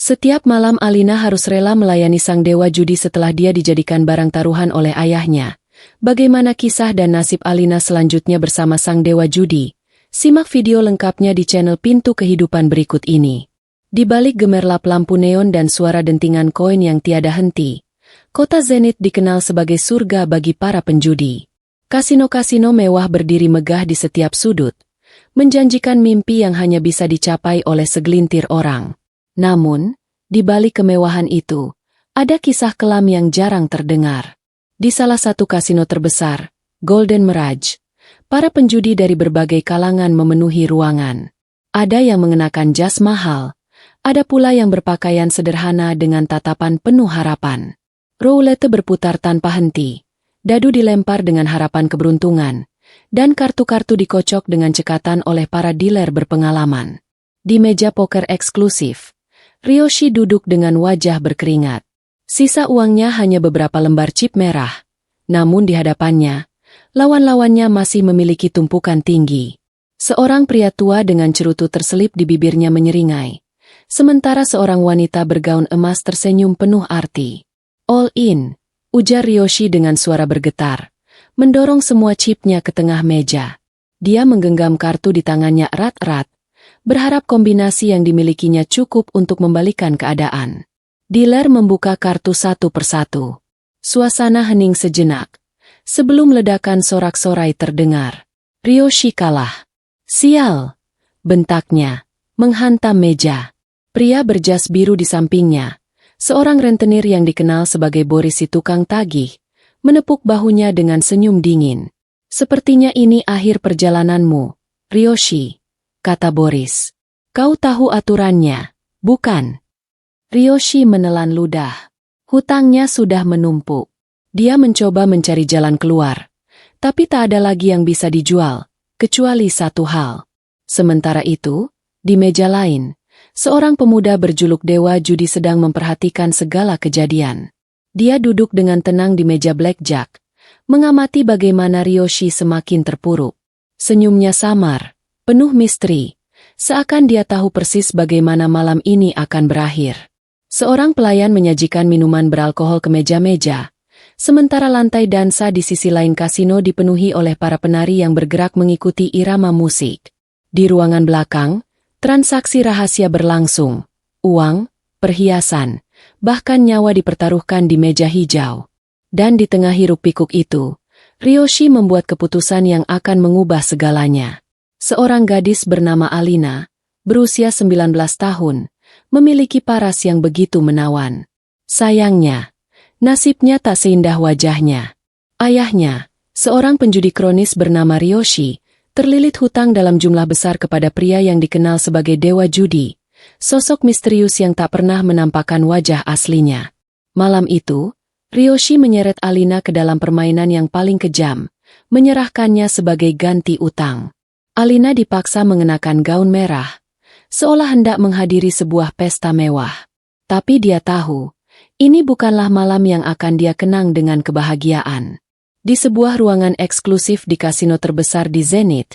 Setiap malam Alina harus rela melayani sang dewa judi setelah dia dijadikan barang taruhan oleh ayahnya. Bagaimana kisah dan nasib Alina selanjutnya bersama sang dewa judi? Simak video lengkapnya di channel Pintu Kehidupan berikut ini. Di balik gemerlap lampu neon dan suara dentingan koin yang tiada henti, kota Zenith dikenal sebagai surga bagi para penjudi. Kasino-kasino mewah berdiri megah di setiap sudut, menjanjikan mimpi yang hanya bisa dicapai oleh segelintir orang. Namun, di balik kemewahan itu, ada kisah kelam yang jarang terdengar. Di salah satu kasino terbesar, Golden Mirage, para penjudi dari berbagai kalangan memenuhi ruangan. Ada yang mengenakan jas mahal, ada pula yang berpakaian sederhana dengan tatapan penuh harapan. Roulette berputar tanpa henti, dadu dilempar dengan harapan keberuntungan, dan kartu-kartu dikocok dengan cekatan oleh para dealer berpengalaman. Di meja poker eksklusif, Ryoshi duduk dengan wajah berkeringat. Sisa uangnya hanya beberapa lembar chip merah, namun di hadapannya, lawan-lawannya masih memiliki tumpukan tinggi. Seorang pria tua dengan cerutu terselip di bibirnya menyeringai, sementara seorang wanita bergaun emas tersenyum penuh arti. All in, ujar Ryoshi dengan suara bergetar, mendorong semua chipnya ke tengah meja. Dia menggenggam kartu di tangannya erat-erat, berharap kombinasi yang dimilikinya cukup untuk membalikan keadaan. Dealer membuka kartu satu persatu. Suasana hening sejenak, sebelum ledakan sorak-sorai terdengar. Ryoshi kalah. Sial! Bentaknya, menghantam meja. Pria berjas biru di sampingnya, seorang rentenir yang dikenal sebagai Boris si tukang tagih, menepuk bahunya dengan senyum dingin. Sepertinya ini akhir perjalananmu, Ryoshi, kata Boris. Kau tahu aturannya, bukan? Ryoshi menelan ludah. Hutangnya sudah menumpuk. Dia mencoba mencari jalan keluar, tapi tak ada lagi yang bisa dijual, kecuali satu hal. Sementara itu, di meja lain, seorang pemuda berjuluk Dewa Judi sedang memperhatikan segala kejadian. Dia duduk dengan tenang di meja blackjack, mengamati bagaimana Ryoshi semakin terpuruk. Senyumnya samar, penuh misteri, seakan dia tahu persis bagaimana malam ini akan berakhir. Seorang pelayan menyajikan minuman beralkohol ke meja-meja, sementara lantai dansa di sisi lain kasino dipenuhi oleh para penari yang bergerak mengikuti irama musik. Di ruangan belakang, transaksi rahasia berlangsung. Uang, perhiasan, bahkan nyawa dipertaruhkan di meja hijau. Dan di tengah hiruk-pikuk itu, Ryoshi membuat keputusan yang akan mengubah segalanya. Seorang gadis bernama Alina, berusia 19 tahun, memiliki paras yang begitu menawan. Sayangnya, nasibnya tak seindah wajahnya. Ayahnya, seorang penjudi kronis bernama Ryoshi, terlilit hutang dalam jumlah besar kepada pria yang dikenal sebagai Dewa Judi, sosok misterius yang tak pernah menampakkan wajah aslinya. Malam itu, Ryoshi menyeret Alina ke dalam permainan yang paling kejam, menyerahkannya sebagai ganti utang. Alina dipaksa mengenakan gaun merah, seolah hendak menghadiri sebuah pesta mewah. Tapi dia tahu, ini bukanlah malam yang akan dia kenang dengan kebahagiaan. Di sebuah ruangan eksklusif di kasino terbesar di Zenith,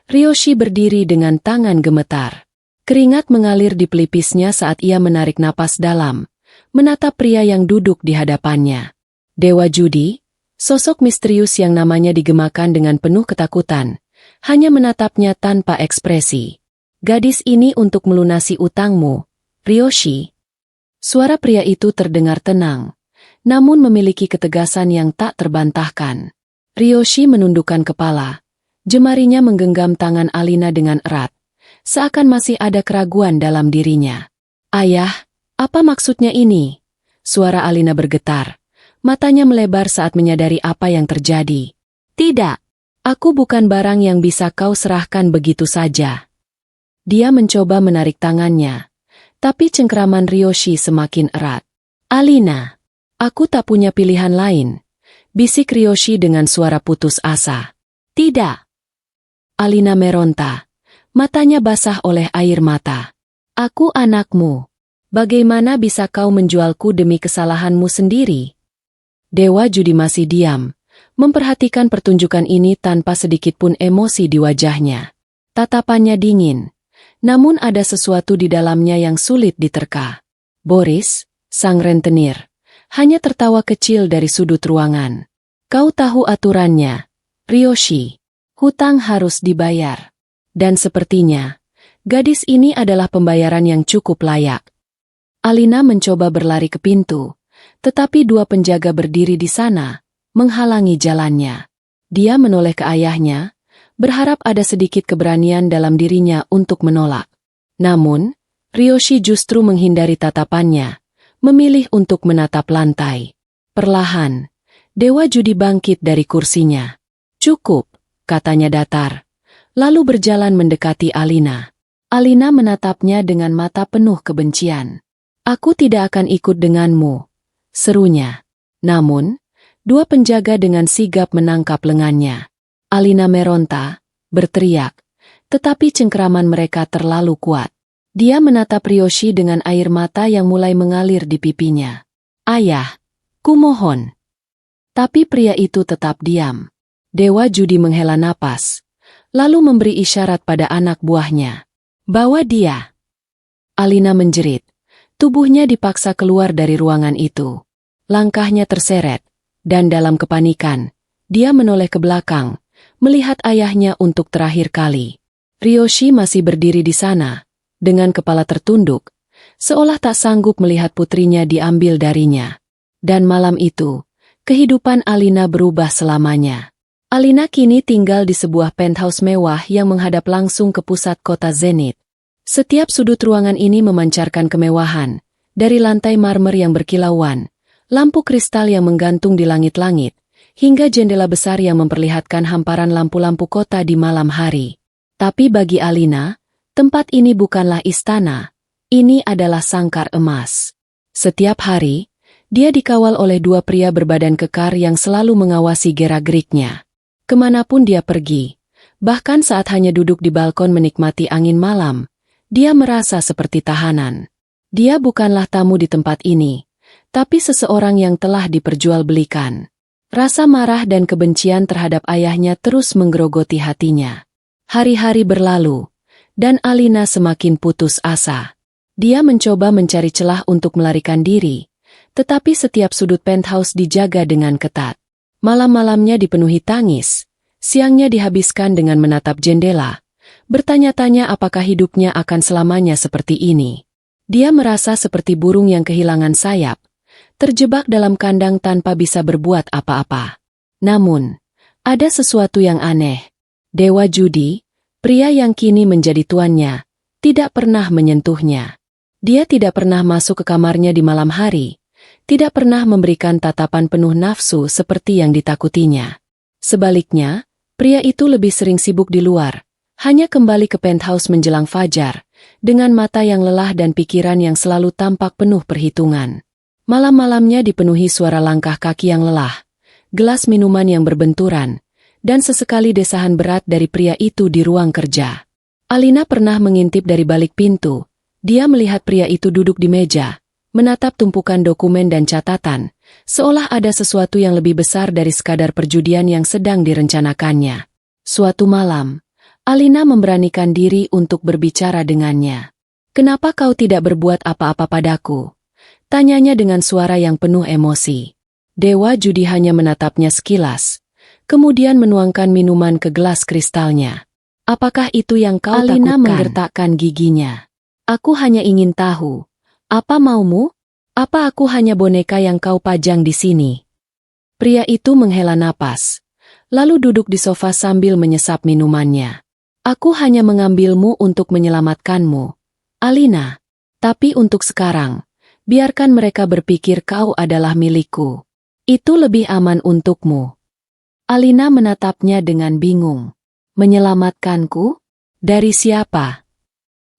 Ryoshi berdiri dengan tangan gemetar. Keringat mengalir di pelipisnya saat ia menarik napas dalam, menatap pria yang duduk di hadapannya. Dewa Judi, sosok misterius yang namanya digemakan dengan penuh ketakutan, hanya menatapnya tanpa ekspresi. Gadis ini untuk melunasi utangmu, Ryoshi. Suara pria itu terdengar tenang, namun memiliki ketegasan yang tak terbantahkan. Ryoshi menundukkan kepala, jemarinya menggenggam tangan Alina dengan erat, seakan masih ada keraguan dalam dirinya. Ayah, apa maksudnya ini? Suara Alina bergetar, matanya melebar saat menyadari apa yang terjadi. Tidak, aku bukan barang yang bisa kau serahkan begitu saja. Dia mencoba menarik tangannya, tapi cengkeraman Ryoshi semakin erat. Alina, aku tak punya pilihan lain, bisik Ryoshi dengan suara putus asa. Tidak. Alina meronta, matanya basah oleh air mata. Aku anakmu. Bagaimana bisa kau menjualku demi kesalahanmu sendiri? Dewa Judi masih diam, memperhatikan pertunjukan ini tanpa sedikitpun emosi di wajahnya. Tatapannya dingin, namun ada sesuatu di dalamnya yang sulit diterka. Boris, sang rentenir, hanya tertawa kecil dari sudut ruangan. Kau tahu aturannya, Ryoshi. Hutang harus dibayar. Dan sepertinya, gadis ini adalah pembayaran yang cukup layak. Alina mencoba berlari ke pintu, tetapi dua penjaga berdiri di sana, menghalangi jalannya. Dia menoleh ke ayahnya, berharap ada sedikit keberanian dalam dirinya untuk menolak. Namun, Ryoshi justru menghindari tatapannya, memilih untuk menatap lantai. Perlahan, Dewa Judi bangkit dari kursinya. Cukup, katanya datar, lalu berjalan mendekati Alina. Alina menatapnya dengan mata penuh kebencian. Aku tidak akan ikut denganmu, serunya. Namun, dua penjaga dengan sigap menangkap lengannya. Alina meronta, berteriak, tetapi cengkeraman mereka terlalu kuat. Dia menatap Ryoshi dengan air mata yang mulai mengalir di pipinya. Ayah, kumohon. Tapi pria itu tetap diam. Dewa Judi menghela napas, lalu memberi isyarat pada anak buahnya. Bawa dia. Alina menjerit. Tubuhnya dipaksa keluar dari ruangan itu. Langkahnya terseret. Dan dalam kepanikan, dia menoleh ke belakang, melihat ayahnya untuk terakhir kali. Ryoshi masih berdiri di sana, dengan kepala tertunduk, seolah tak sanggup melihat putrinya diambil darinya. Dan malam itu, kehidupan Alina berubah selamanya. Alina kini tinggal di sebuah penthouse mewah yang menghadap langsung ke pusat kota Zenith. Setiap sudut ruangan ini memancarkan kemewahan, dari lantai marmer yang berkilauan, lampu kristal yang menggantung di langit-langit, hingga jendela besar yang memperlihatkan hamparan lampu-lampu kota di malam hari. Tapi bagi Alina, tempat ini bukanlah istana, ini adalah sangkar emas. Setiap hari, dia dikawal oleh dua pria berbadan kekar yang selalu mengawasi gerak-geriknya. Kemanapun dia pergi, bahkan saat hanya duduk di balkon menikmati angin malam, dia merasa seperti tahanan. Dia bukanlah tamu di tempat ini, tapi seseorang yang telah diperjualbelikan. Rasa marah dan kebencian terhadap ayahnya terus menggerogoti hatinya. Hari-hari berlalu, dan Alina semakin putus asa. Dia mencoba mencari celah untuk melarikan diri, tetapi setiap sudut penthouse dijaga dengan ketat. Malam-malamnya dipenuhi tangis, siangnya dihabiskan dengan menatap jendela, bertanya-tanya apakah hidupnya akan selamanya seperti ini. Dia merasa seperti burung yang kehilangan sayap, terjebak dalam kandang tanpa bisa berbuat apa-apa. Namun, ada sesuatu yang aneh. Dewa Judi, pria yang kini menjadi tuannya, tidak pernah menyentuhnya. Dia tidak pernah masuk ke kamarnya di malam hari, tidak pernah memberikan tatapan penuh nafsu seperti yang ditakutinya. Sebaliknya, pria itu lebih sering sibuk di luar, hanya kembali ke penthouse menjelang fajar, dengan mata yang lelah dan pikiran yang selalu tampak penuh perhitungan. Malam-malamnya dipenuhi suara langkah kaki yang lelah, gelas minuman yang berbenturan, dan sesekali desahan berat dari pria itu di ruang kerja. Alina pernah mengintip dari balik pintu. Dia melihat pria itu duduk di meja, menatap tumpukan dokumen dan catatan, seolah ada sesuatu yang lebih besar dari sekadar perjudian yang sedang direncanakannya. Suatu malam, Alina memberanikan diri untuk berbicara dengannya. "Kenapa kau tidak berbuat apa-apa padaku?" tanyanya dengan suara yang penuh emosi. Dewa Judi hanya menatapnya sekilas, kemudian menuangkan minuman ke gelas kristalnya. "Apakah itu yang kau takutkan?" Alina menggertakkan giginya. "Aku hanya ingin tahu, apa maumu? Apa aku hanya boneka yang kau pajang di sini?" Pria itu menghela napas, lalu duduk di sofa sambil menyesap minumannya. "Aku hanya mengambilmu untuk menyelamatkanmu, Alina. Tapi untuk sekarang, biarkan mereka berpikir kau adalah milikku. Itu lebih aman untukmu." Alina menatapnya dengan bingung. "Menyelamatkanku? Dari siapa?"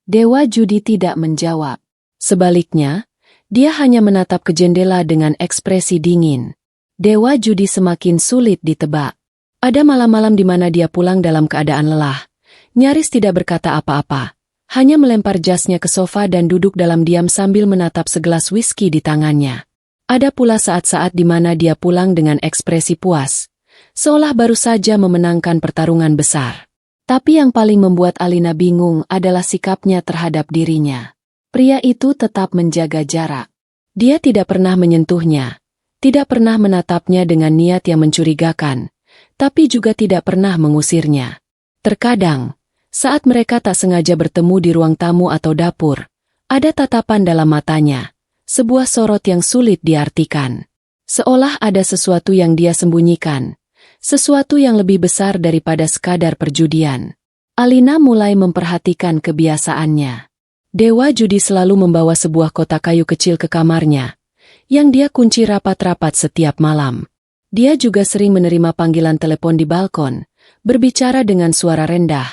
Dewa Judi tidak menjawab. Sebaliknya, dia hanya menatap ke jendela dengan ekspresi dingin. Dewa Judi semakin sulit ditebak. Ada malam-malam di mana dia pulang dalam keadaan lelah, nyaris tidak berkata apa-apa, hanya melempar jasnya ke sofa dan duduk dalam diam sambil menatap segelas whisky di tangannya. Ada pula saat-saat di mana dia pulang dengan ekspresi puas, seolah baru saja memenangkan pertarungan besar. Tapi yang paling membuat Alina bingung adalah sikapnya terhadap dirinya. Pria itu tetap menjaga jarak. Dia tidak pernah menyentuhnya, tidak pernah menatapnya dengan niat yang mencurigakan, tapi juga tidak pernah mengusirnya. Terkadang, saat mereka tak sengaja bertemu di ruang tamu atau dapur, ada tatapan dalam matanya, sebuah sorot yang sulit diartikan. Seolah ada sesuatu yang dia sembunyikan, sesuatu yang lebih besar daripada sekadar perjudian. Alina mulai memperhatikan kebiasaannya. Dewa judi selalu membawa sebuah kotak kayu kecil ke kamarnya, yang dia kunci rapat-rapat setiap malam. Dia juga sering menerima panggilan telepon di balkon, berbicara dengan suara rendah,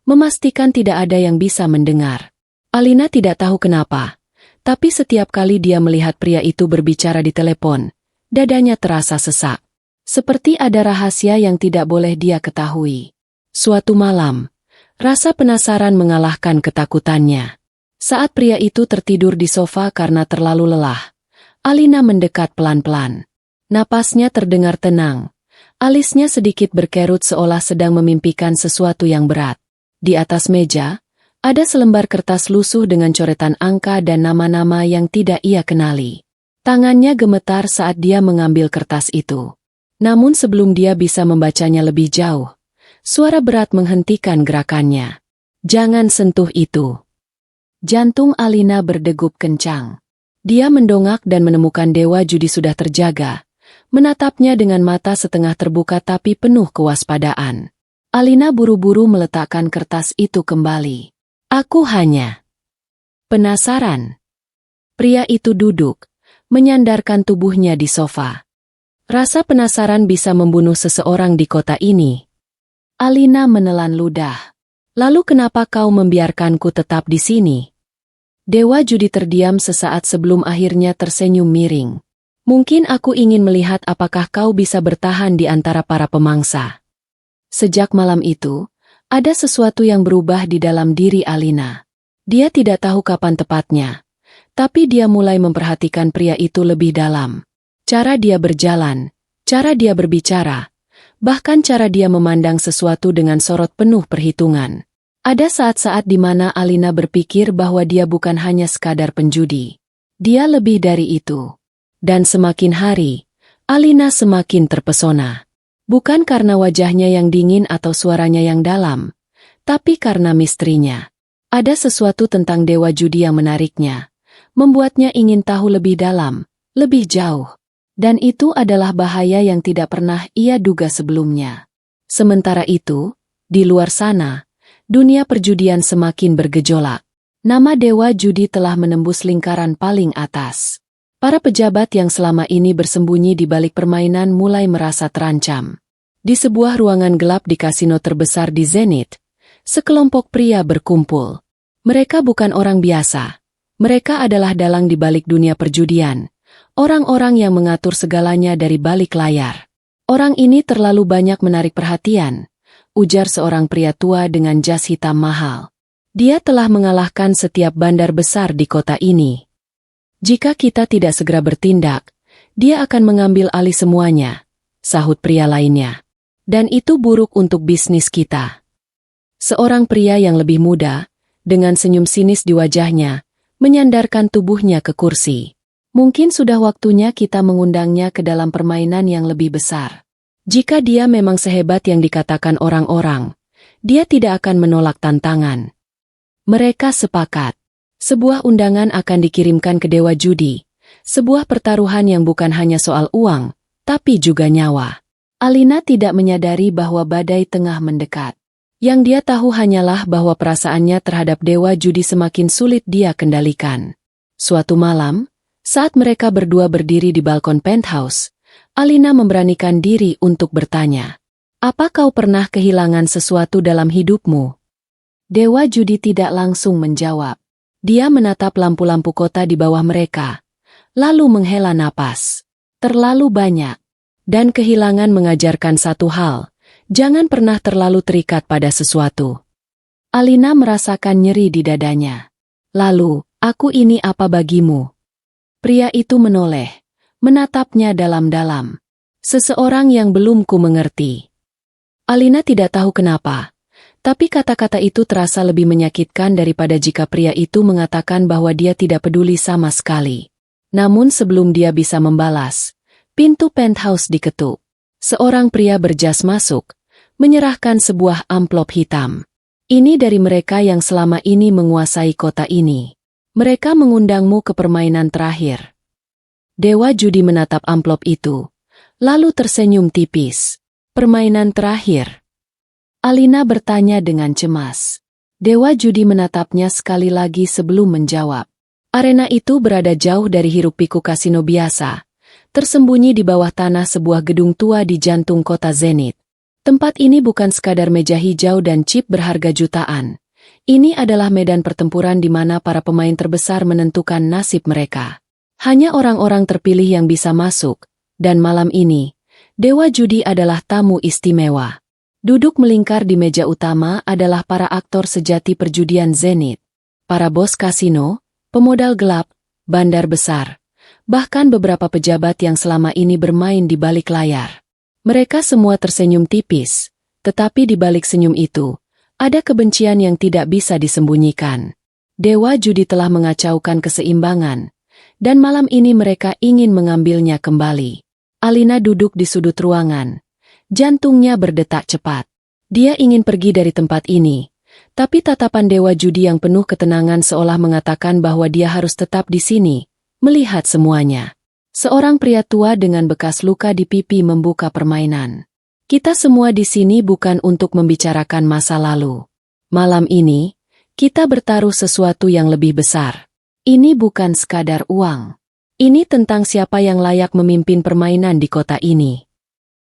memastikan tidak ada yang bisa mendengar. Alina tidak tahu kenapa, tapi setiap kali dia melihat pria itu berbicara di telepon, dadanya terasa sesak. Seperti ada rahasia yang tidak boleh dia ketahui. Suatu malam, rasa penasaran mengalahkan ketakutannya. Saat pria itu tertidur di sofa karena terlalu lelah, Alina mendekat pelan-pelan. Napasnya terdengar tenang. Alisnya sedikit berkerut seolah sedang memimpikan sesuatu yang berat. Di atas meja, ada selembar kertas lusuh dengan coretan angka dan nama-nama yang tidak ia kenali. Tangannya gemetar saat dia mengambil kertas itu. Namun sebelum dia bisa membacanya lebih jauh, suara berat menghentikan gerakannya. "Jangan sentuh itu." Jantung Alina berdegup kencang. Dia mendongak dan menemukan dewa judi sudah terjaga, menatapnya dengan mata setengah terbuka tapi penuh kewaspadaan. Alina buru-buru meletakkan kertas itu kembali. "Aku hanya penasaran." Pria itu duduk, menyandarkan tubuhnya di sofa. "Rasa penasaran bisa membunuh seseorang di kota ini." Alina menelan ludah. "Lalu kenapa kau membiarkanku tetap di sini?" Dewa judi terdiam sesaat sebelum akhirnya tersenyum miring. "Mungkin aku ingin melihat apakah kau bisa bertahan di antara para pemangsa." Sejak malam itu, ada sesuatu yang berubah di dalam diri Alina. Dia tidak tahu kapan tepatnya, tapi dia mulai memperhatikan pria itu lebih dalam. Cara dia berjalan, cara dia berbicara, bahkan cara dia memandang sesuatu dengan sorot penuh perhitungan. Ada saat-saat di mana Alina berpikir bahwa dia bukan hanya sekadar penjudi. Dia lebih dari itu. Dan semakin hari, Alina semakin terpesona. Bukan karena wajahnya yang dingin atau suaranya yang dalam, tapi karena misterinya. Ada sesuatu tentang dewa judi yang menariknya, membuatnya ingin tahu lebih dalam, lebih jauh. Dan itu adalah bahaya yang tidak pernah ia duga sebelumnya. Sementara itu, di luar sana, dunia perjudian semakin bergejolak. Nama dewa judi telah menembus lingkaran paling atas. Para pejabat yang selama ini bersembunyi di balik permainan mulai merasa terancam. Di sebuah ruangan gelap di kasino terbesar di Zenith, sekelompok pria berkumpul. Mereka bukan orang biasa. Mereka adalah dalang di balik dunia perjudian. Orang-orang yang mengatur segalanya dari balik layar. "Orang ini terlalu banyak menarik perhatian," ujar seorang pria tua dengan jas hitam mahal. "Dia telah mengalahkan setiap bandar besar di kota ini. Jika kita tidak segera bertindak, dia akan mengambil alih semuanya," sahut pria lainnya. "Dan itu buruk untuk bisnis kita." Seorang pria yang lebih muda, dengan senyum sinis di wajahnya, menyandarkan tubuhnya ke kursi. "Mungkin sudah waktunya kita mengundangnya ke dalam permainan yang lebih besar. Jika dia memang sehebat yang dikatakan orang-orang, dia tidak akan menolak tantangan." Mereka sepakat. Sebuah undangan akan dikirimkan ke dewa judi. Sebuah pertaruhan yang bukan hanya soal uang, tapi juga nyawa. Alina tidak menyadari bahwa badai tengah mendekat. Yang dia tahu hanyalah bahwa perasaannya terhadap dewa judi semakin sulit dia kendalikan. Suatu malam, saat mereka berdua berdiri di balkon penthouse, Alina memberanikan diri untuk bertanya, "Apa kau pernah kehilangan sesuatu dalam hidupmu?" Dewa judi tidak langsung menjawab. Dia menatap lampu-lampu kota di bawah mereka, lalu menghela napas. "Terlalu banyak." Dan kehilangan mengajarkan satu hal, jangan pernah terlalu terikat pada sesuatu. Alina merasakan nyeri di dadanya. "Lalu, aku ini apa bagimu?" Pria itu menoleh, menatapnya dalam-dalam. "Seseorang yang belum ku mengerti." Alina tidak tahu kenapa, Tapi kata-kata itu terasa lebih menyakitkan daripada jika pria itu mengatakan bahwa dia tidak peduli sama sekali. Namun sebelum dia bisa membalas, pintu penthouse diketuk. Seorang pria berjas masuk, menyerahkan sebuah amplop hitam. Ini dari mereka yang selama ini menguasai kota ini. Mereka mengundangmu ke permainan terakhir. Dewa judi menatap amplop itu, lalu tersenyum tipis. Permainan terakhir? Alina bertanya dengan cemas. Dewa judi menatapnya sekali lagi sebelum menjawab. Arena itu berada jauh dari hiruk-pikuk kasino biasa, tersembunyi di bawah tanah sebuah gedung tua di jantung kota Zenith. Tempat ini bukan sekadar meja hijau dan chip berharga jutaan. Ini adalah medan pertempuran di mana para pemain terbesar menentukan nasib mereka. Hanya orang-orang terpilih yang bisa masuk, dan malam ini, Dewa Judi adalah tamu istimewa. Duduk melingkar di meja utama adalah para aktor sejati perjudian Zenith. Para bos kasino, pemodal gelap, bandar besar, bahkan beberapa pejabat yang selama ini bermain di balik layar. Mereka semua tersenyum tipis, tetapi di balik senyum itu, ada kebencian yang tidak bisa disembunyikan. Dewa judi telah mengacaukan keseimbangan, dan malam ini mereka ingin mengambilnya kembali. Alina duduk di sudut ruangan. Jantungnya berdetak cepat. Dia ingin pergi dari tempat ini, tapi tatapan Dewa Judi yang penuh ketenangan seolah mengatakan bahwa dia harus tetap di sini, melihat semuanya. Seorang pria tua dengan bekas luka di pipi membuka permainan. Kita semua di sini bukan untuk membicarakan masa lalu. Malam ini, kita bertaruh sesuatu yang lebih besar. Ini bukan sekadar uang. Ini tentang siapa yang layak memimpin permainan di kota ini.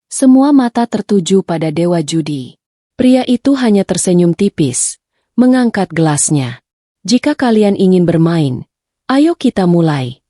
Semua mata tertuju pada Dewa Judi. Pria itu hanya tersenyum tipis, mengangkat gelasnya. Jika kalian ingin bermain, ayo kita mulai.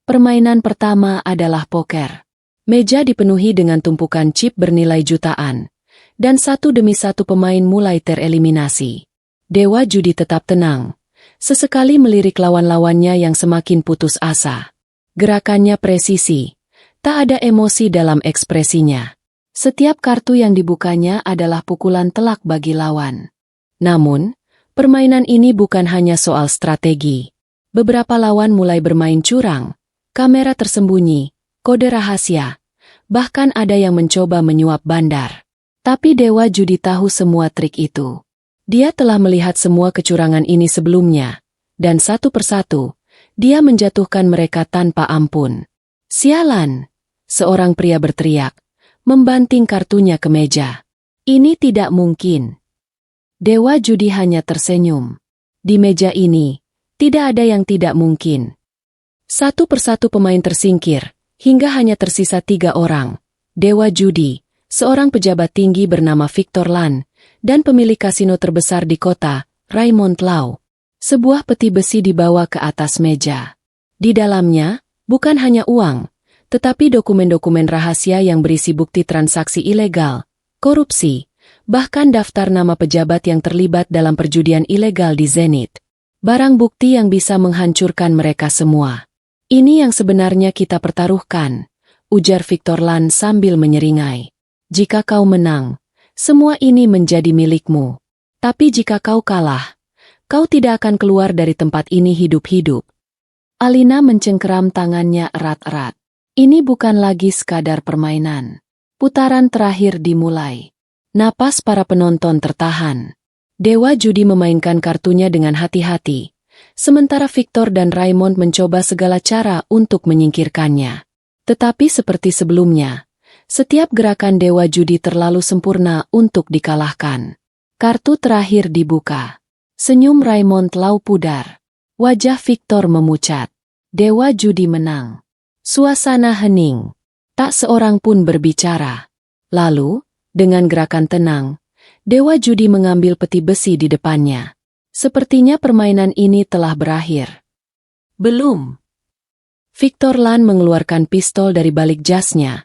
Permainan pertama adalah poker. Meja dipenuhi dengan tumpukan chip bernilai jutaan, dan satu demi satu pemain mulai tereliminasi. Dewa Judi tetap tenang, sesekali melirik lawan-lawannya yang semakin putus asa. Gerakannya presisi, tak ada emosi dalam ekspresinya. Setiap kartu yang dibukanya adalah pukulan telak bagi lawan. Namun, permainan ini bukan hanya soal strategi. Beberapa lawan mulai bermain curang, kamera tersembunyi, kode rahasia, bahkan ada yang mencoba menyuap bandar. Tapi Dewa Judi tahu semua trik itu. Dia telah melihat semua kecurangan ini sebelumnya, dan satu persatu, dia menjatuhkan mereka tanpa ampun. Sialan! Seorang pria berteriak, membanting kartunya ke meja. Ini tidak mungkin. Dewa Judi hanya tersenyum. Di meja ini, tidak ada yang tidak mungkin. Satu persatu pemain tersingkir, hingga hanya tersisa 3 orang. Dewa Judi, seorang pejabat tinggi bernama Victor Lan, dan pemilik kasino terbesar di kota, Raymond Lau. Sebuah peti besi dibawa ke atas meja. Di dalamnya, bukan hanya uang, tetapi dokumen-dokumen rahasia yang berisi bukti transaksi ilegal, korupsi, bahkan daftar nama pejabat yang terlibat dalam perjudian ilegal di Zenith. Barang bukti yang bisa menghancurkan mereka semua. Ini yang sebenarnya kita pertaruhkan, ujar Victor Lan sambil menyeringai. Jika kau menang, semua ini menjadi milikmu. Tapi jika kau kalah, kau tidak akan keluar dari tempat ini hidup-hidup. Alina mencengkeram tangannya erat-erat. Ini bukan lagi sekadar permainan. Putaran terakhir dimulai. Napas para penonton tertahan. Dewa Judi memainkan kartunya dengan hati-hati, sementara Victor dan Raymond mencoba segala cara untuk menyingkirkannya. Tetapi seperti sebelumnya, setiap gerakan Dewa Judi terlalu sempurna untuk dikalahkan. Kartu terakhir dibuka. Senyum Raymond Lau pudar. Wajah Victor memucat. Dewa Judi menang. Suasana hening. Tak seorang pun berbicara. Lalu, dengan gerakan tenang, Dewa Judi mengambil peti besi di depannya. Sepertinya permainan ini telah berakhir. Belum. Victor Lan mengeluarkan pistol dari balik jasnya,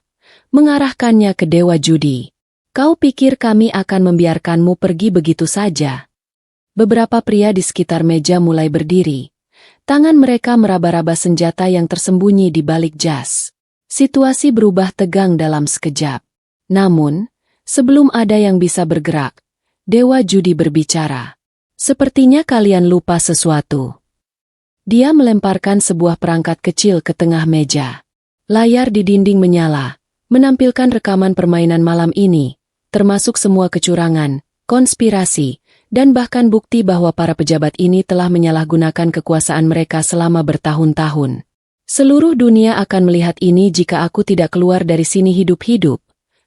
mengarahkannya ke Dewa Judi. Kau pikir kami akan membiarkanmu pergi begitu saja? Beberapa pria di sekitar meja mulai berdiri. Tangan mereka meraba-raba senjata yang tersembunyi di balik jas. Situasi berubah tegang dalam sekejap. Namun, sebelum ada yang bisa bergerak, Dewa Judi berbicara. Sepertinya kalian lupa sesuatu. Dia melemparkan sebuah perangkat kecil ke tengah meja. Layar di dinding menyala, menampilkan rekaman permainan malam ini, termasuk semua kecurangan, konspirasi, dan bahkan bukti bahwa para pejabat ini telah menyalahgunakan kekuasaan mereka selama bertahun-tahun. Seluruh dunia akan melihat ini jika aku tidak keluar dari sini hidup-hidup,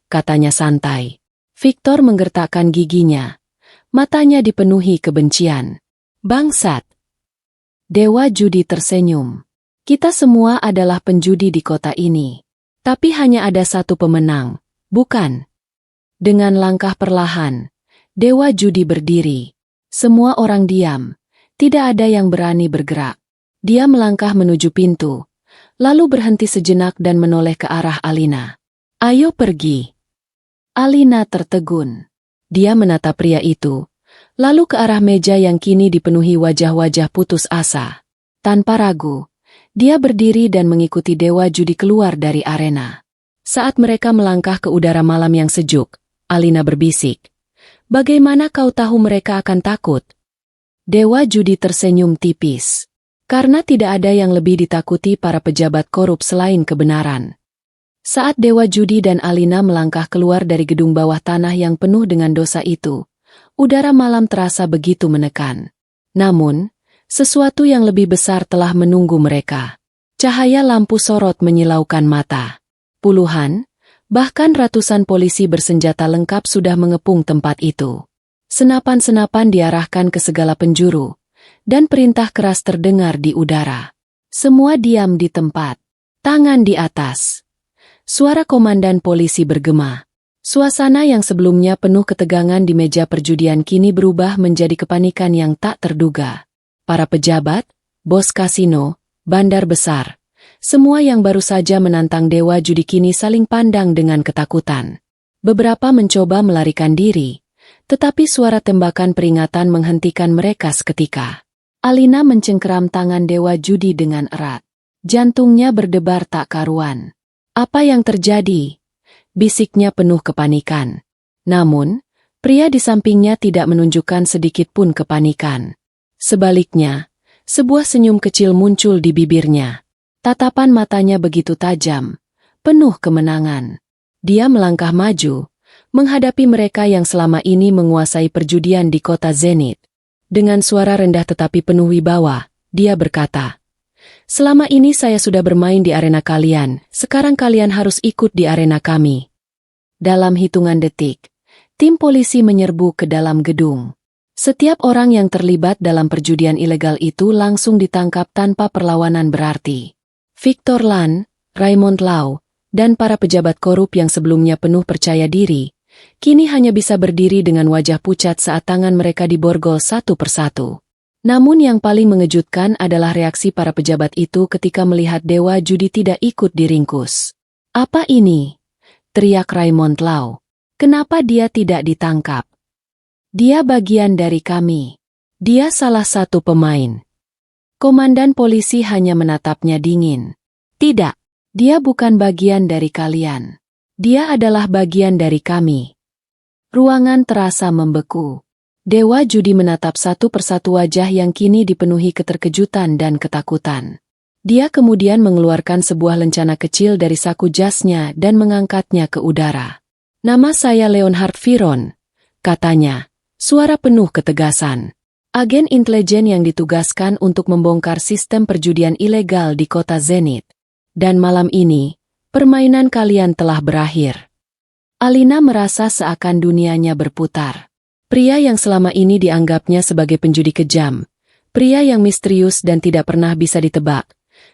katanya santai. Victor menggertakkan giginya. Matanya dipenuhi kebencian. Bangsat. Dewa Judi tersenyum. Kita semua adalah penjudi di kota ini. Tapi hanya ada satu pemenang, bukan? Dengan langkah perlahan, Dewa Judi berdiri. Semua orang diam. Tidak ada yang berani bergerak. Dia melangkah menuju pintu, lalu berhenti sejenak dan menoleh ke arah Alina. Ayo pergi. Alina tertegun. Dia menatap pria itu, lalu ke arah meja yang kini dipenuhi wajah-wajah putus asa. Tanpa ragu, dia berdiri dan mengikuti Dewa Judi keluar dari arena. Saat mereka melangkah ke udara malam yang sejuk, Alina berbisik. Bagaimana kau tahu mereka akan takut? Dewa Judi tersenyum tipis. Karena tidak ada yang lebih ditakuti para pejabat korup selain kebenaran. Saat Dewa Judi dan Alina melangkah keluar dari gedung bawah tanah yang penuh dengan dosa itu, udara malam terasa begitu menekan. Namun, sesuatu yang lebih besar telah menunggu mereka. Cahaya lampu sorot menyilaukan mata. Puluhan, bahkan ratusan polisi bersenjata lengkap sudah mengepung tempat itu. Senapan-senapan diarahkan ke segala penjuru, dan perintah keras terdengar di udara. Semua diam di tempat, tangan di atas. Suara komandan polisi bergema. Suasana yang sebelumnya penuh ketegangan di meja perjudian kini berubah menjadi kepanikan yang tak terduga. Para pejabat, bos kasino, bandar besar, semua yang baru saja menantang Dewa Judi kini saling pandang dengan ketakutan. Beberapa mencoba melarikan diri, tetapi suara tembakan peringatan menghentikan mereka seketika. Alina mencengkeram tangan Dewa Judi dengan erat. Jantungnya berdebar tak karuan. Apa yang terjadi? Bisiknya penuh kepanikan. Namun, pria di sampingnya tidak menunjukkan sedikit pun kepanikan. Sebaliknya, sebuah senyum kecil muncul di bibirnya. Tatapan matanya begitu tajam, penuh kemenangan. Dia melangkah maju, menghadapi mereka yang selama ini menguasai perjudian di kota Zenith. Dengan suara rendah tetapi penuh wibawa, dia berkata, "Selama ini saya sudah bermain di arena kalian, sekarang kalian harus ikut di arena kami." Dalam hitungan detik, tim polisi menyerbu ke dalam gedung. Setiap orang yang terlibat dalam perjudian ilegal itu langsung ditangkap tanpa perlawanan berarti. Victor Lan, Raymond Lau, dan para pejabat korup yang sebelumnya penuh percaya diri, kini hanya bisa berdiri dengan wajah pucat saat tangan mereka diborgol satu persatu. Namun yang paling mengejutkan adalah reaksi para pejabat itu ketika melihat Dewa Judi tidak ikut diringkus. "Apa ini?" teriak Raymond Lau. "Kenapa dia tidak ditangkap? Dia bagian dari kami. Dia salah satu pemain." Komandan polisi hanya menatapnya dingin. "Tidak, dia bukan bagian dari kalian. Dia adalah bagian dari kami." Ruangan terasa membeku. Dewa Judi menatap satu persatu wajah yang kini dipenuhi keterkejutan dan ketakutan. Dia kemudian mengeluarkan sebuah lencana kecil dari saku jasnya dan mengangkatnya ke udara. "Nama saya Leonhard Viron," katanya, suara penuh ketegasan. "Agen intelijen yang ditugaskan untuk membongkar sistem perjudian ilegal di kota Zenith. Dan malam ini, permainan kalian telah berakhir." Alina merasa seakan dunianya berputar. Pria yang selama ini dianggapnya sebagai penjudi kejam, pria yang misterius dan tidak pernah bisa ditebak,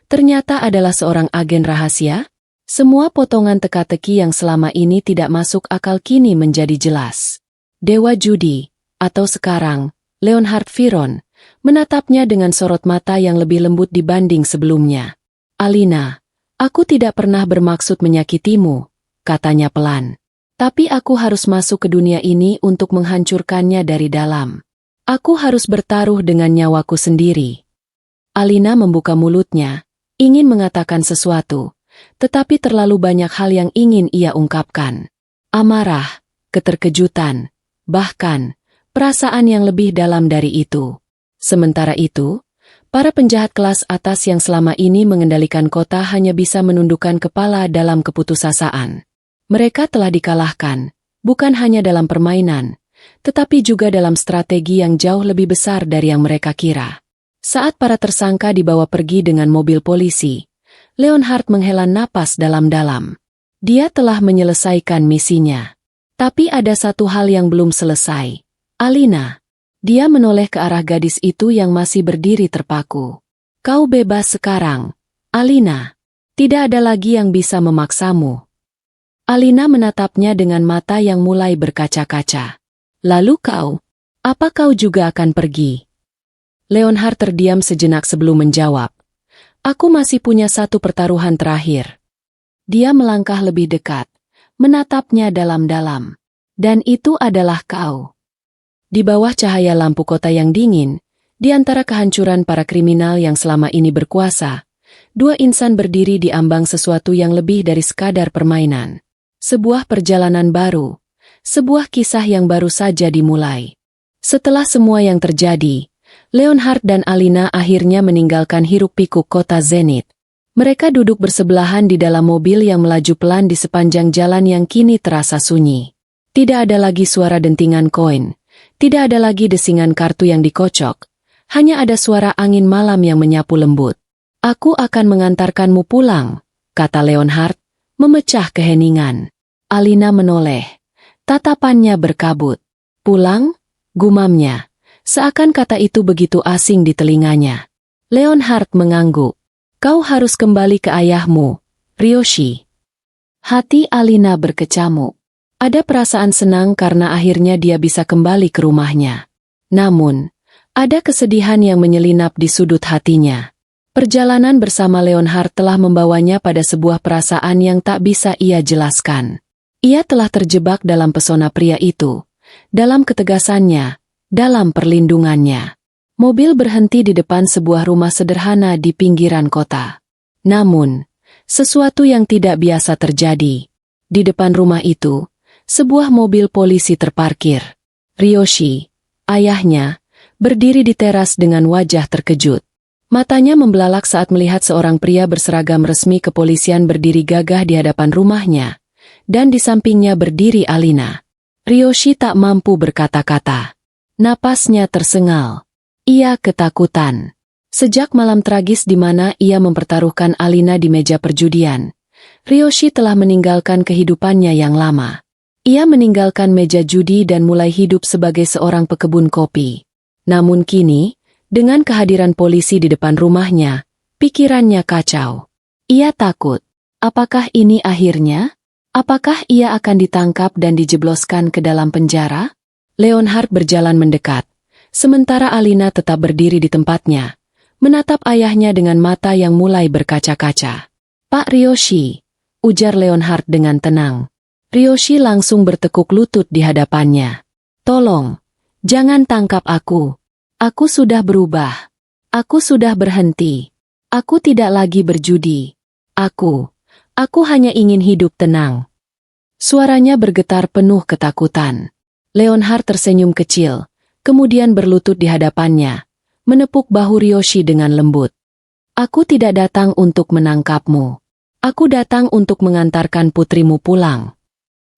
ternyata adalah seorang agen rahasia. Semua potongan teka-teki yang selama ini tidak masuk akal kini menjadi jelas. Dewa Judi, atau sekarang, Leonhard Viron, menatapnya dengan sorot mata yang lebih lembut dibanding sebelumnya. "Alina, aku tidak pernah bermaksud menyakitimu," katanya pelan. "Tapi aku harus masuk ke dunia ini untuk menghancurkannya dari dalam. Aku harus bertaruh dengan nyawaku sendiri." Alina membuka mulutnya, ingin mengatakan sesuatu, tetapi terlalu banyak hal yang ingin ia ungkapkan. Amarah, keterkejutan, bahkan perasaan yang lebih dalam dari itu. Sementara itu, para penjahat kelas atas yang selama ini mengendalikan kota hanya bisa menundukkan kepala dalam keputusasaan. Mereka telah dikalahkan, bukan hanya dalam permainan, tetapi juga dalam strategi yang jauh lebih besar dari yang mereka kira. Saat para tersangka dibawa pergi dengan mobil polisi, Leonhard menghela napas dalam-dalam. Dia telah menyelesaikan misinya. Tapi ada satu hal yang belum selesai. Alina. Dia menoleh ke arah gadis itu yang masih berdiri terpaku. Kau bebas sekarang, Alina. Tidak ada lagi yang bisa memaksamu. Alina menatapnya dengan mata yang mulai berkaca-kaca. Lalu kau? Apa kau juga akan pergi? Leonhard terdiam sejenak sebelum menjawab. Aku masih punya satu pertaruhan terakhir. Dia melangkah lebih dekat, menatapnya dalam-dalam. Dan itu adalah kau. Di bawah cahaya lampu kota yang dingin, di antara kehancuran para kriminal yang selama ini berkuasa, dua insan berdiri di ambang sesuatu yang lebih dari sekadar permainan. Sebuah perjalanan baru, sebuah kisah yang baru saja dimulai. Setelah semua yang terjadi, Leonhard dan Alina akhirnya meninggalkan hiruk-pikuk kota Zenit. Mereka duduk bersebelahan di dalam mobil yang melaju pelan di sepanjang jalan yang kini terasa sunyi. Tidak ada lagi suara dentingan koin. Tidak ada lagi desingan kartu yang dikocok, hanya ada suara angin malam yang menyapu lembut. Aku akan mengantarkanmu pulang, kata Leonhard, memecah keheningan. Alina menoleh, tatapannya berkabut. Pulang? Gumamnya, seakan kata itu begitu asing di telinganya. Leonhard mengangguk. Kau harus kembali ke ayahmu, Ryoshi. Hati Alina berkecamuk. Ada perasaan senang karena akhirnya dia bisa kembali ke rumahnya. Namun, ada kesedihan yang menyelinap di sudut hatinya. Perjalanan bersama Leonhard telah membawanya pada sebuah perasaan yang tak bisa ia jelaskan. Ia telah terjebak dalam pesona pria itu, dalam ketegasannya, dalam perlindungannya. Mobil berhenti di depan sebuah rumah sederhana di pinggiran kota. Namun, sesuatu yang tidak biasa terjadi. Di depan rumah itu, sebuah mobil polisi terparkir. Ryoshi, ayahnya, berdiri di teras dengan wajah terkejut. Matanya membelalak saat melihat seorang pria berseragam resmi kepolisian berdiri gagah di hadapan rumahnya, dan di sampingnya berdiri Alina. Ryoshi tak mampu berkata-kata. Napasnya tersengal. Ia ketakutan. Sejak malam tragis di mana ia mempertaruhkan Alina di meja perjudian, Ryoshi telah meninggalkan kehidupannya yang lama. Ia meninggalkan meja judi dan mulai hidup sebagai seorang pekebun kopi. Namun kini, dengan kehadiran polisi di depan rumahnya, pikirannya kacau. Ia takut. Apakah ini akhirnya? Apakah ia akan ditangkap dan dijebloskan ke dalam penjara? Leonhard berjalan mendekat, sementara Alina tetap berdiri di tempatnya, menatap ayahnya dengan mata yang mulai berkaca-kaca. Pak Ryoshi, ujar Leonhard dengan tenang. Ryoshi langsung bertekuk lutut di hadapannya. Tolong, jangan tangkap aku. Aku sudah berubah. Aku sudah berhenti. Aku tidak lagi berjudi. Aku hanya ingin hidup tenang. Suaranya bergetar penuh ketakutan. Leonhard tersenyum kecil, kemudian berlutut di hadapannya, menepuk bahu Ryoshi dengan lembut. Aku tidak datang untuk menangkapmu. Aku datang untuk mengantarkan putrimu pulang.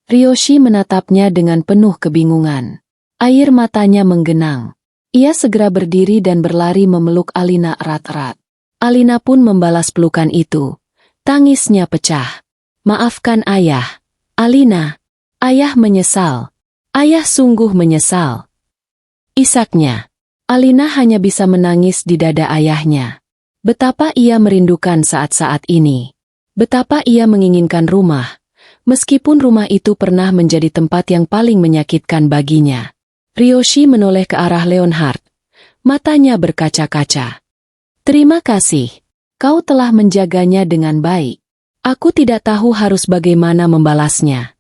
Ryoshi menatapnya dengan penuh kebingungan. Air matanya menggenang. Ia segera berdiri dan berlari memeluk Alina erat-erat. Alina pun membalas pelukan itu. Tangisnya pecah. Maafkan ayah. Alina. Ayah menyesal. Ayah sungguh menyesal. Isaknya. Alina hanya bisa menangis di dada ayahnya. Betapa ia merindukan saat-saat ini. Betapa ia menginginkan rumah. Meskipun rumah itu pernah menjadi tempat yang paling menyakitkan baginya. Ryoshi menoleh ke arah Leonhard. Matanya berkaca-kaca. Terima kasih. Kau telah menjaganya dengan baik. Aku tidak tahu harus bagaimana membalasnya.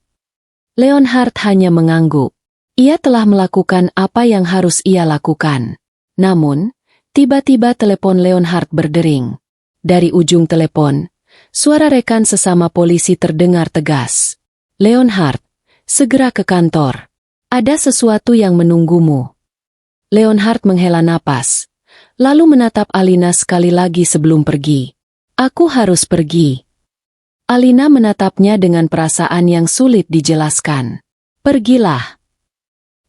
Leonhard hanya mengangguk. Ia telah melakukan apa yang harus ia lakukan. Namun, tiba-tiba telepon Leonhard berdering. Dari ujung telepon, suara rekan sesama polisi terdengar tegas. Leonhard, segera ke kantor. Ada sesuatu yang menunggumu. Leonhard menghela napas, lalu menatap Alina sekali lagi sebelum pergi. Aku harus pergi. Alina menatapnya dengan perasaan yang sulit dijelaskan. Pergilah.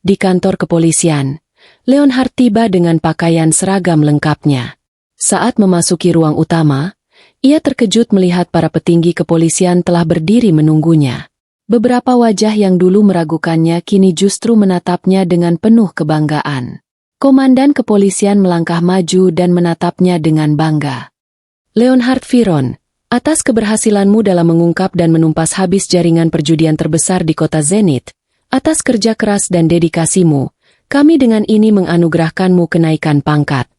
Di kantor kepolisian, Leonhard tiba dengan pakaian seragam lengkapnya. Saat memasuki ruang utama, ia terkejut melihat para petinggi kepolisian telah berdiri menunggunya. Beberapa wajah yang dulu meragukannya kini justru menatapnya dengan penuh kebanggaan. Komandan kepolisian melangkah maju dan menatapnya dengan bangga. Leonhard Viron, atas keberhasilanmu dalam mengungkap dan menumpas habis jaringan perjudian terbesar di kota Zenit, atas kerja keras dan dedikasimu, kami dengan ini menganugerahkanmu kenaikan pangkat.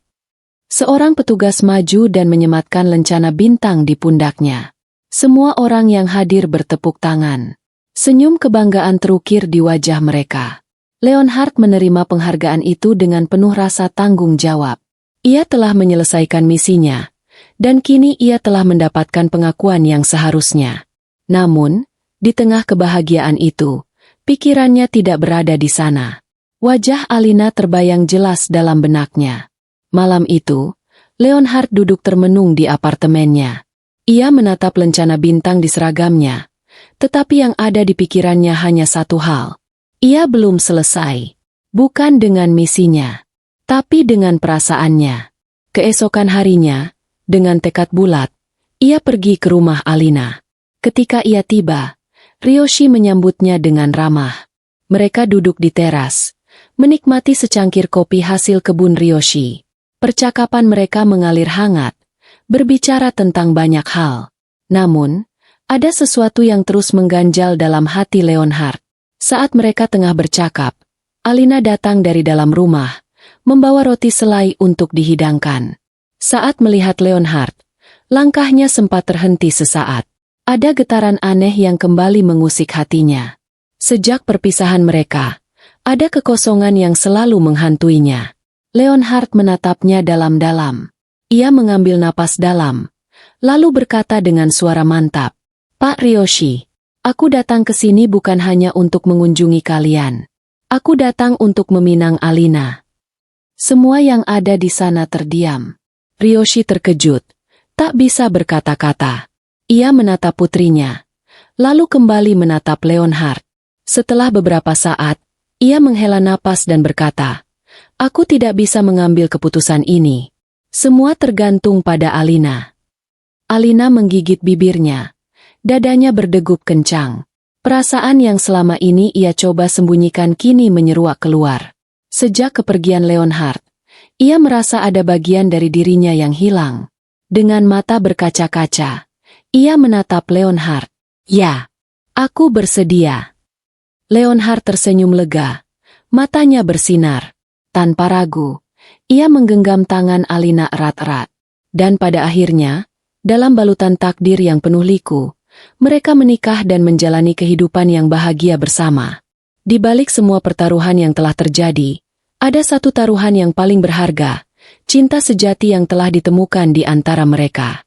Seorang petugas maju dan menyematkan lencana bintang di pundaknya. Semua orang yang hadir bertepuk tangan. Senyum kebanggaan terukir di wajah mereka. Leonhard menerima penghargaan itu dengan penuh rasa tanggung jawab. Ia telah menyelesaikan misinya, dan kini ia telah mendapatkan pengakuan yang seharusnya. Namun, di tengah kebahagiaan itu, pikirannya tidak berada di sana. Wajah Alina terbayang jelas dalam benaknya. Malam itu, Leonhard duduk termenung di apartemennya. Ia menatap lencana bintang di seragamnya. Tetapi yang ada di pikirannya hanya satu hal. Ia belum selesai. Bukan dengan misinya, tapi dengan perasaannya. Keesokan harinya, dengan tekad bulat, ia pergi ke rumah Alina. Ketika ia tiba, Ryoshi menyambutnya dengan ramah. Mereka duduk di teras, menikmati secangkir kopi hasil kebun Ryoshi. Percakapan mereka mengalir hangat, berbicara tentang banyak hal. Namun, ada sesuatu yang terus mengganjal dalam hati Leonhard. Saat mereka tengah bercakap, Alina datang dari dalam rumah, membawa roti selai untuk dihidangkan. Saat melihat Leonhard, langkahnya sempat terhenti sesaat. Ada getaran aneh yang kembali mengusik hatinya. Sejak perpisahan mereka, ada kekosongan yang selalu menghantuinya. Leonhard menatapnya dalam-dalam. Ia mengambil napas dalam, lalu berkata dengan suara mantap, "Pak Ryoshi, aku datang ke sini bukan hanya untuk mengunjungi kalian. Aku datang untuk meminang Alina." Semua yang ada di sana terdiam. Ryoshi terkejut, tak bisa berkata-kata. Ia menatap putrinya, lalu kembali menatap Leonhard. Setelah beberapa saat, ia menghela napas dan berkata, "Aku tidak bisa mengambil keputusan ini. Semua tergantung pada Alina." Alina menggigit bibirnya. Dadanya berdegup kencang. Perasaan yang selama ini ia coba sembunyikan kini menyeruak keluar. Sejak kepergian Leonhard, ia merasa ada bagian dari dirinya yang hilang. Dengan mata berkaca-kaca, ia menatap Leonhard. "Ya, aku bersedia." Leonhard tersenyum lega. Matanya bersinar. Tanpa ragu, ia menggenggam tangan Alina erat-erat. Dan pada akhirnya, dalam balutan takdir yang penuh liku, mereka menikah dan menjalani kehidupan yang bahagia bersama. Di balik semua pertaruhan yang telah terjadi, ada satu taruhan yang paling berharga, cinta sejati yang telah ditemukan di antara mereka.